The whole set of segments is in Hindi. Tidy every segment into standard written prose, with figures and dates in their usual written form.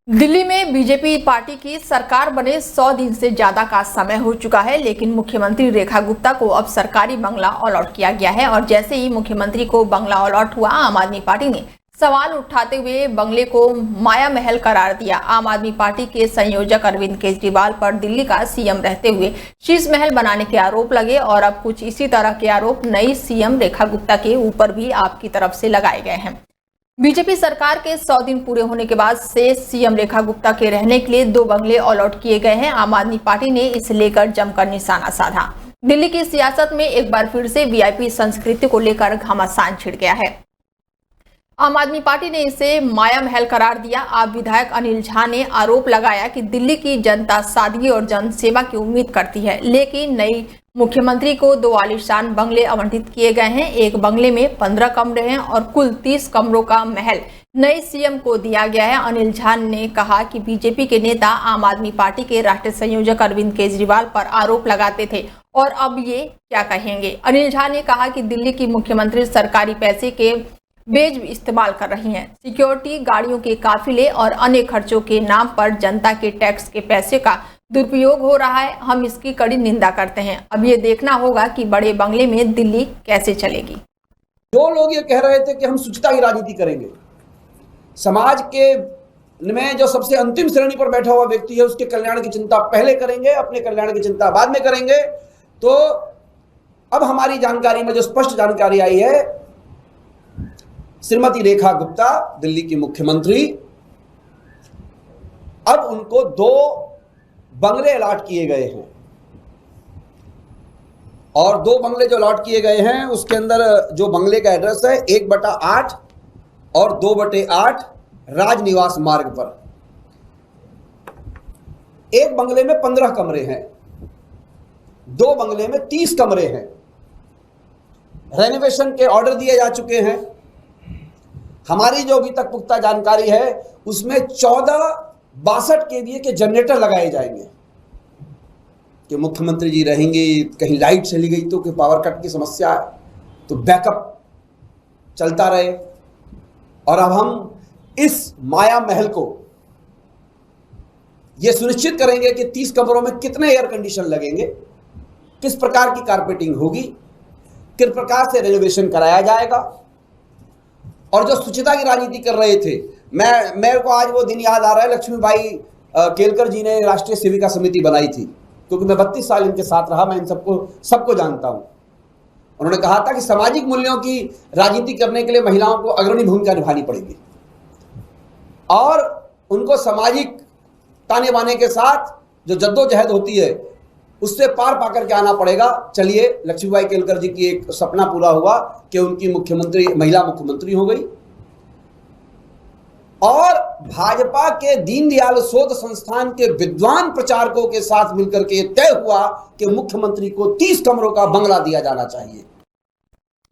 दिल्ली में बीजेपी पार्टी की सरकार बने 100 दिन से ज्यादा का समय हो चुका है, लेकिन मुख्यमंत्री रेखा गुप्ता को अब सरकारी बंगला अलॉट किया गया है। और जैसे ही मुख्यमंत्री को बंगला अलॉट हुआ, आम आदमी पार्टी ने सवाल उठाते हुए बंगले को माया महल करार दिया। आम आदमी पार्टी के संयोजक अरविंद केजरीवाल पर दिल्ली का सीएम रहते हुए शीश महल बनाने के आरोप लगे और अब कुछ इसी तरह के आरोप नई सीएम रेखा गुप्ता के ऊपर भी आपकी तरफ से लगाए गए हैं। बीजेपी सरकार के 100 दिन पूरे होने के बाद से सीएम रेखा गुप्ता के रहने के लिए 2 बंगले अलॉट किए गए हैं। आम आदमी पार्टी ने इसे लेकर जमकर निशाना साधा। दिल्ली की सियासत में एक बार फिर से वीआईपी संस्कृति को लेकर घमासान छिड़ गया है। आम आदमी पार्टी ने इसे माया महल करार दिया। आप विधायक अनिल झा ने आरोप लगाया कि दिल्ली की जनता सादगी और जनसेवा की उम्मीद करती है, लेकिन नई मुख्यमंत्री को 2 आलीशान बंगले आवंटित किए गए हैं। एक बंगले में 15 कमरे हैं और कुल 30 कमरों का महल नए सीएम को दिया गया है। अनिल झा ने कहा कि बीजेपी के नेता आम आदमी पार्टी के राष्ट्रीय संयोजक अरविंद केजरीवाल पर आरोप लगाते थे और अब ये क्या कहेंगे। अनिल झा ने कहा कि दिल्ली की मुख्यमंत्री सरकारी पैसे के बेज इस्तेमाल कर रही हैं। सिक्योरिटी, गाड़ियों के काफिले और अन्य खर्चों के नाम पर जनता के टैक्स के पैसे का दुरुपयोग हो रहा है। हम इसकी कड़ी निंदा करते हैं। अब ये देखना होगा कि बड़े बंगले में दिल्ली कैसे चलेगी। जो लोग ये कह रहे थे कि हम शुचिता की राजनीति करेंगे, समाज के में जो सबसे अंतिम श्रेणी पर बैठा हुआ व्यक्ति है उसके कल्याण की चिंता पहले करेंगे, अपने कल्याण की चिंता बाद में करेंगे, तो अब हमारी जानकारी में जो स्पष्ट जानकारी आई है, श्रीमती रेखा गुप्ता दिल्ली की मुख्यमंत्री, अब उनको 2 बंगले अलॉट किए गए हैं। और 2 बंगले जो अलॉट किए गए हैं उसके अंदर जो बंगले का एड्रेस है 1/8 और 2/8 राजनिवास मार्ग पर। एक बंगले में 15 कमरे हैं, 2 बंगले में 30 कमरे हैं। रेनोवेशन के ऑर्डर दिए जा चुके हैं। हमारी जो अभी तक पुख्ता जानकारी है उसमें 14-62 केवीए के जनरेटर लगाए जाएंगे कि मुख्यमंत्री जी रहेंगे, कहीं लाइट चली गई तो, कि पावर कट की समस्या है तो बैकअप चलता रहे। और अब हम इस माया महल को यह सुनिश्चित करेंगे कि 30 कमरों में कितने एयर कंडीशन लगेंगे, किस प्रकार की कारपेटिंग होगी, किस प्रकार से रेनोवेशन कराया जाएगा। और जो शुचिता की राजनीति कर रहे थे, मेरे को आज वो दिन याद आ रहा है, लक्ष्मीबाई केलकर जी ने राष्ट्रीय सेविका समिति बनाई थी, क्योंकि मैं 32 साल इनके साथ रहा, मैं इन सबको जानता हूं। उन्होंने कहा था कि सामाजिक मूल्यों की राजनीति करने के लिए महिलाओं को अग्रणी भूमिका निभानी पड़ेगी और उनको सामाजिक ताने बाने के साथ जो जद्दोजहद होती है उससे पार पाकर के आना पड़ेगा। चलिए, लक्ष्मीबाई केलकर जी की एक सपना पूरा हुआ कि उनकी महिला मुख्यमंत्री हो गई। और भाजपा के दीनदयाल शोध संस्थान के विद्वान प्रचारकों के साथ मिलकर के तय हुआ कि मुख्यमंत्री को 30 कमरों का बंगला दिया जाना चाहिए।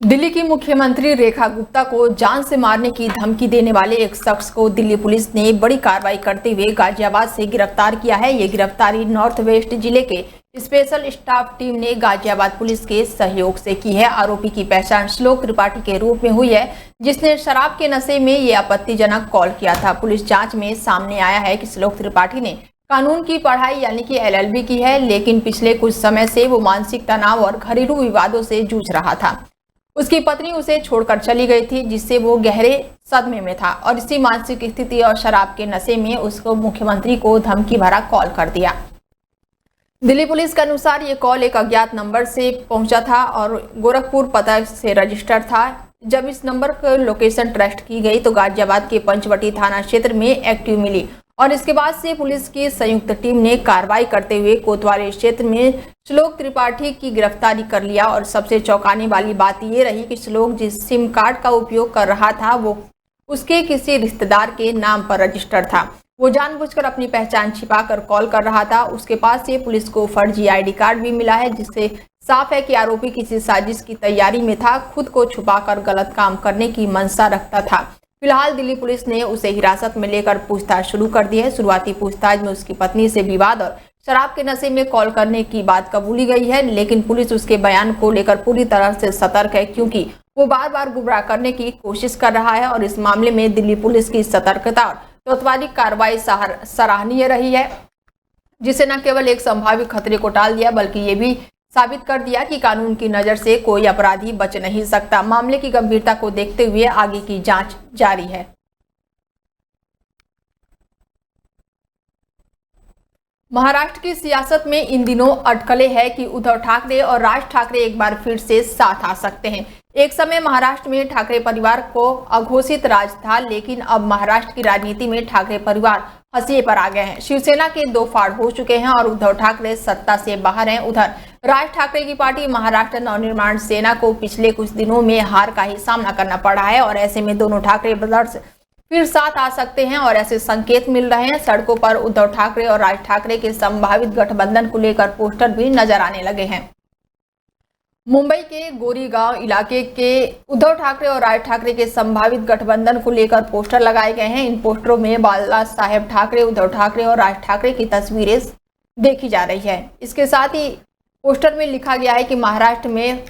दिल्ली की मुख्यमंत्री रेखा गुप्ता को जान से मारने की धमकी देने वाले एक शख्स को दिल्ली पुलिस ने बड़ी कार्रवाई करते हुए गाजियाबाद से गिरफ्तार किया है। ये गिरफ्तारी नॉर्थ वेस्ट जिले के स्पेशल स्टाफ टीम ने गाजियाबाद पुलिस के सहयोग से की है। आरोपी की पहचान श्लोक त्रिपाठी के रूप में हुई है, जिसने शराब के नशे में ये आपत्तिजनक कॉल किया था। पुलिस जांच में सामने आया है कि श्लोक त्रिपाठी ने कानून की पढ़ाई यानी कि LLB की है, लेकिन पिछले कुछ समय से वो मानसिक तनाव और घरेलू विवादों से जूझ रहा था। उसकी पत्नी उसे छोड़कर चली गई थी, जिससे वो गहरे सदमे में था और इसी मानसिक स्थिति और शराब के नशे में उसको मुख्यमंत्री को धमकी भरा कॉल कर दिया। दिल्ली पुलिस के अनुसार ये कॉल एक अज्ञात नंबर से पहुंचा था और गोरखपुर पता से रजिस्टर्ड था। जब इस नंबर पर लोकेशन ट्रेस की गई तो गाजियाबाद के पंचवटी थाना क्षेत्र में एक्टिव मिली और इसके बाद से पुलिस की संयुक्त टीम ने कार्रवाई करते हुए कोतवाली क्षेत्र में श्लोक त्रिपाठी की गिरफ्तारी कर लिया। और सबसे चौंकाने वाली बात ये रही कि श्लोक जिस सिम कार्ड का उपयोग कर रहा था वो उसके किसी रिश्तेदार के नाम पर रजिस्टर्ड था। वो जानबूझकर अपनी पहचान छिपाकर कॉल कर रहा था। उसके पास से पुलिस को फर्जी ID कार्ड भी मिला है, जिससे साफ है कि आरोपी किसी साजिश की तैयारी में था, खुद को छुपाकर गलत काम करने की मंशा रखता था। फिलहाल दिल्ली पुलिस ने उसे हिरासत में लेकर पूछताछ शुरू कर दी है। शुरुआती पूछताछ में उसकी पत्नी से विवाद और शराब के नशे में कॉल करने की बात कबूली गई है, लेकिन पुलिस उसके बयान को लेकर पूरी तरह से सतर्क है, क्योंकि वो बार बार गुमराह करने की कोशिश कर रहा है और इस मामले में दिल्ली पुलिस की सतर्कता और कोतवाली कार्रवाई सराहनीय रही है, जिसे न केवल एक संभावित खतरे को टाल दिया बल्कि ये भी साबित कर दिया कि कानून की नजर से कोई अपराधी बच नहीं सकता। मामले की गंभीरता को देखते हुए आगे की जांच जारी है। महाराष्ट्र की सियासत में इन दिनों अटकलें है कि उद्धव ठाकरे और राज ठाकरे एक बार फिर से साथ आ सकते हैं। एक समय महाराष्ट्र में ठाकरे परिवार को अघोषित राज था, लेकिन अब महाराष्ट्र की राजनीति में ठाकरे परिवार हंसिए पर आ गए हैं। शिवसेना के दो फाड़ हो चुके हैं और उद्धव ठाकरे सत्ता से बाहर हैं। उधर राज ठाकरे की पार्टी महाराष्ट्र नवनिर्माण सेना को पिछले कुछ दिनों में हार का ही सामना करना पड़ा है और ऐसे में दोनों ठाकरे ब्रदर्स फिर साथ आ सकते हैं और ऐसे संकेत मिल रहे हैं। सड़कों पर उद्धव ठाकरे और राज ठाकरे के संभावित गठबंधन को लेकर पोस्टर भी नजर आने लगे हैं। मुंबई के गोरेगांव इलाके के उद्धव ठाकरे और राज ठाकरे के संभावित गठबंधन को लेकर पोस्टर लगाए गए हैं। इन पोस्टरों में बाला साहेब ठाकरे, उद्धव ठाकरे और राज ठाकरे की तस्वीरें देखी जा रही है। इसके साथ ही पोस्टर में लिखा गया है कि महाराष्ट्र में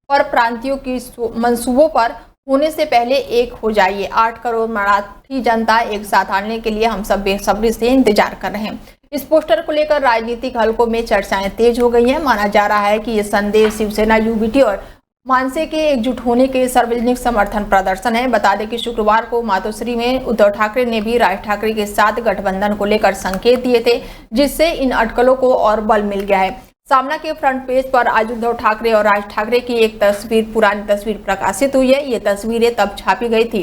पर प्रांतियों की मंसूबों पर होने से पहले एक हो जाइए। 8 करोड़ मराठी जनता एक साथ आने के लिए हम सब बेसब्री से इंतजार कर रहे हैं। इस पोस्टर को लेकर राजनीतिक हलकों में चर्चाएं तेज हो गई हैं। माना जा रहा है कि ये संदेश शिवसेना, यूबीटी और मानसे के एकजुट होने के सार्वजनिक समर्थन प्रदर्शन है। बता दें कि शुक्रवार को मातोश्री में उद्धव ठाकरे ने भी राज ठाकरे के साथ गठबंधन को लेकर संकेत दिए थे, जिससे इन अटकलों को और बल मिल गया है। सामना के फ्रंट पेज पर आज उद्धव ठाकरे और राज ठाकरे की एक तस्वीर, पुरानी तस्वीर प्रकाशित हुई है। ये तस्वीरें तब छापी गई थी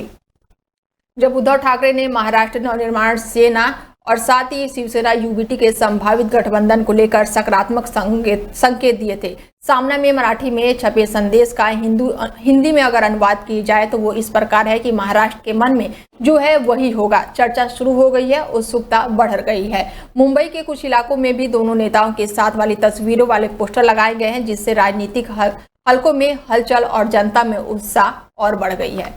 जब उद्धव ठाकरे ने महाराष्ट्र नवनिर्माण सेना और साथ ही शिवसेना यूबीटी के संभावित गठबंधन को लेकर सकारात्मक संकेत दिए थे। सामना में मराठी में छपे संदेश का हिंदी में अगर अनुवाद की जाए तो वो इस प्रकार है कि महाराष्ट्र के मन में जो है वही होगा। चर्चा शुरू हो गई है, उत्सुकता बढ़ गई है। मुंबई के कुछ इलाकों में भी दोनों नेताओं के साथ वाली तस्वीरों वाले पोस्टर लगाए गए हैं, जिससे राजनीतिक हलकों में हलचल और जनता में उत्साह और बढ़ गई है।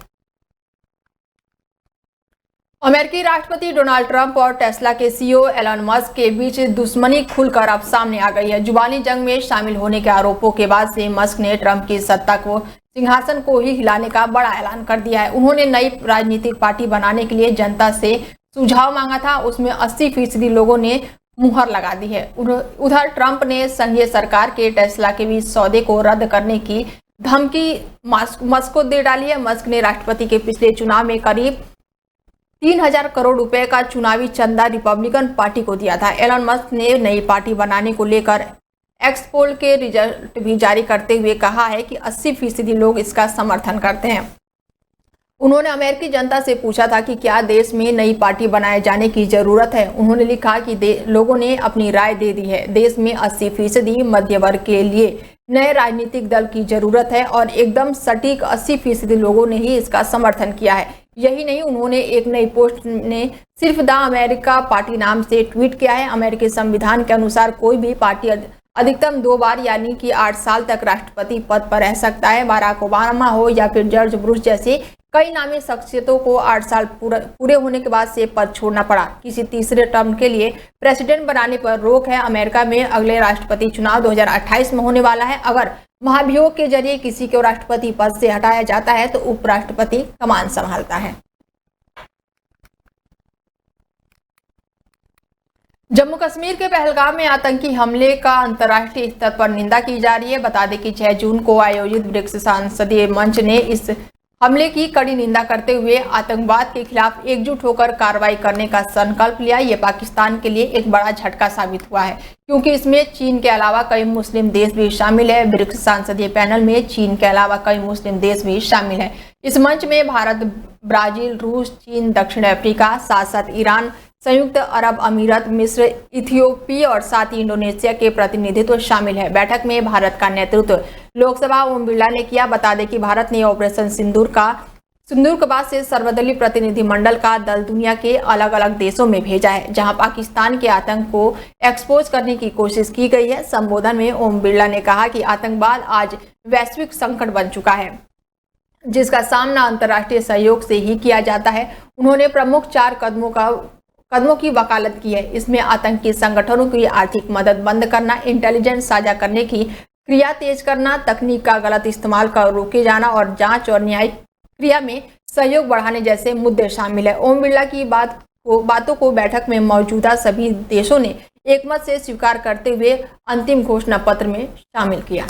अमेरिकी राष्ट्रपति डोनाल्ड ट्रंप और टेस्ला के सीईओ एलन मस्क के बीच दुश्मनी खुलकर अब सामने आ गई है। जुबानी जंग में शामिल होने के आरोपों के बाद से मस्क ने ट्रंप की सत्ता को सिंहासन को ही हिलाने का बड़ा ऐलान कर दिया है। उन्होंने नई राजनीतिक पार्टी बनाने के लिए जनता से सुझाव मांगा था, उसमें 80% लोगों ने मुहर लगा दी है। उधर ट्रंप ने संघीय सरकार के टेस्ला के बीच सौदे को रद्द करने की धमकी मस्क को दे डाली है। मस्क ने राष्ट्रपति के पिछले चुनाव में करीब 3000 करोड़ रुपए का चुनावी चंदा रिपब्लिकन पार्टी को दिया था। एलन मस्क ने नई पार्टी बनाने को लेकर एक्स पोल के रिजल्ट भी जारी करते हुए कहा है कि 80% लोग इसका समर्थन करते हैं। उन्होंने अमेरिकी जनता से पूछा था कि क्या देश में नई पार्टी बनाए जाने की जरूरत है। उन्होंने लिखा कि लोगों ने अपनी राय दे दी है। देश में 80% मध्य वर्ग के लिए नए राजनीतिक दल की जरूरत है और एकदम सटीक 80% लोगों ने ही इसका समर्थन किया है। यही नहीं, उन्होंने एक नई पोस्ट ने सिर्फ द अमेरिका पार्टी नाम से ट्वीट किया है। अमेरिकी संविधान के अनुसार कोई भी पार्टी अधिकतम 2 बार यानी कि 8 साल तक राष्ट्रपति पद पर रह सकता है। बाराक ओबामा हो या फिर जॉर्ज बुश जैसे कई नामी शख्सियतों को 8 साल पूरे होने के बाद से पद छोड़ना पड़ा। किसी तीसरे टर्म के लिए प्रेसिडेंट बनाने पर रोक है। अमेरिका में अगले राष्ट्रपति चुनाव 2028 में होने वाला है। अगर महाभियोग के जरिए किसी को राष्ट्रपति पद से हटाया जाता है तो उपराष्ट्रपति कमान संभालता है। जम्मू कश्मीर के पहलगाम में आतंकी हमले का अंतर्राष्ट्रीय स्तर पर निंदा की जा रही है। बता दें कि 6 जून को आयोजित ब्रिक्स संसदीय मंच ने इस हमले की कड़ी निंदा करते हुए आतंकवाद के खिलाफ एकजुट होकर कार्रवाई करने का संकल्प लिया। ये पाकिस्तान के लिए एक बड़ा झटका साबित हुआ है, क्योंकि इसमें चीन के अलावा कई मुस्लिम देश भी शामिल है। ब्रिक्स संसदीय पैनल में चीन के अलावा कई मुस्लिम देश भी शामिल है। इस मंच में भारत, ब्राजील, रूस, चीन, दक्षिण अफ्रीका, साथ साथ ईरान, संयुक्त अरब अमीरात, मिस्र, इथियोपिया और साथ ही इंडोनेशिया के प्रतिनिधित्व शामिल है। बैठक में भारत का नेतृत्व लोकसभा ओम बिरला ने किया। बता दें कि भारत ने ऑपरेशन सिंदूर के बाद से सर्वदलीय प्रतिनिधिमंडल का दल दुनिया के अलग अलग देशों में भेजा है, जहां पाकिस्तान के आतंक को एक्सपोज करने की कोशिश की गई है। संबोधन में ओम बिरला ने कहा कि आतंकवाद आज वैश्विक संकट बन चुका है, जिसका सामना अंतर्राष्ट्रीय सहयोग से ही किया जाता है। उन्होंने प्रमुख 4 कदमों की वकालत की है। इसमें आतंकी संगठनों की आर्थिक मदद बंद करना, इंटेलिजेंस साझा करने की क्रिया तेज करना, तकनीक का गलत इस्तेमाल का रोके जाना और जांच और न्यायिक क्रिया में सहयोग बढ़ाने जैसे मुद्दे शामिल है। ओम बिरला की बात बातों को बैठक में मौजूदा सभी देशों ने एकमत से स्वीकार करते हुए अंतिम घोषणा पत्र में शामिल किया।